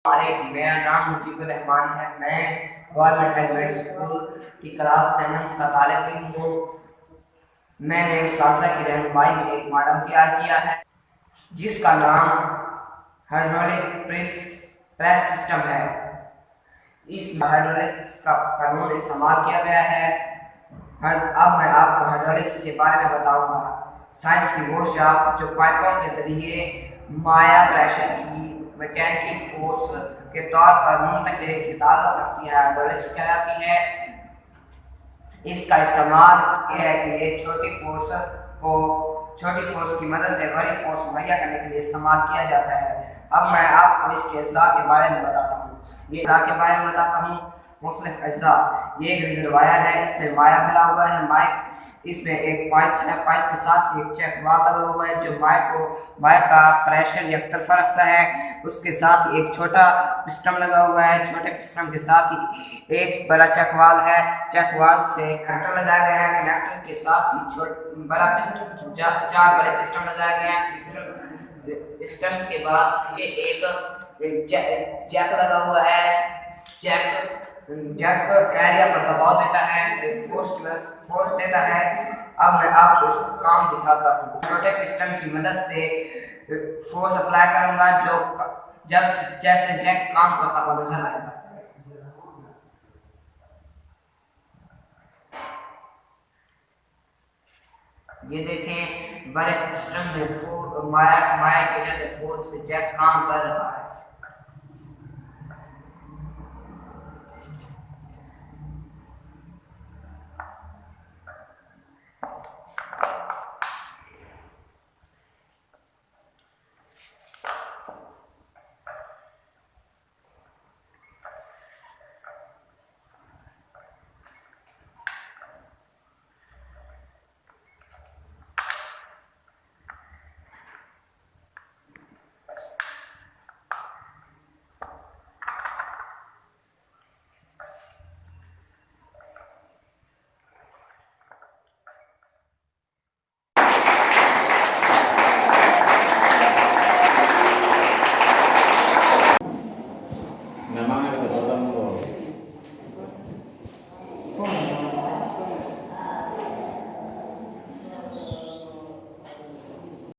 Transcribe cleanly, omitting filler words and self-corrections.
मेरा नाम मुजीबुर रहमान है। मैं गवर्नमेंट एलिमेंट्री स्कूल की क्लास 7th का तालिब इल्म हूँ। मैंने सासा की रहनुमाई में एक मॉडल तैयार किया है जिसका नाम हाइड्रोलिक प्रेस सिस्टम है। इस हाइड्रोलिक्स का कानून इस्तेमाल किया गया है। अब मैं आपको हाइड्रोलिक्स के बारे में बताऊंगा। साइंस की वो शाख जो पाइपों के जरिए माया प्रेशर की मैकेनिकल फोर्स के तौर पर मुंतकिली से ताल्लुक रखती है, हाइड्रोलिक्स कहलाती है। इसका इस्तेमाल यह है कि ये छोटी फोर्स की मदद से बड़ी फोर्स मुहैया करने के लिए इस्तेमाल किया जाता है। अब मैं आपको इसके अज्जा के बारे में बताता हूँ। मुख्तलिफ अज्जा, ये एक रिजर्वायर है, इसमें माया भरा हुआ है। इसमें एक पाइप है, पाइप के साथ एक चेक वाल्व लगा हुआ है जो माया का प्रेशर यकतरफा रखता है। उसके साथ एक छोटा पिस्टन लगा हुआ है, छोटे पिस्टन के साथ ही एक बड़ा चेक वाल्व है। चेक वाल्व से कनेक्टर लगाया गया है, कनेक्टर के साथ ही बड़ा पिस्टन, चार बड़े पिस्टन लगाए गए हैं। पिस्टन के बाद ये एक जैक लगा हुआ है। जैक एरिया पर दबाव देता है, फोर्स देता है। अब मैं आपको इसका काम दिखाता हूँ। छोटे पिस्टन की मदद से फोर्स अप्लाई करूंगा जो जैसे जैक काम करता हुआ नजर आएगा। ये देखें, बड़े पिस्टन में माया की वजह से फोर्स से जैक काम कर रहा है।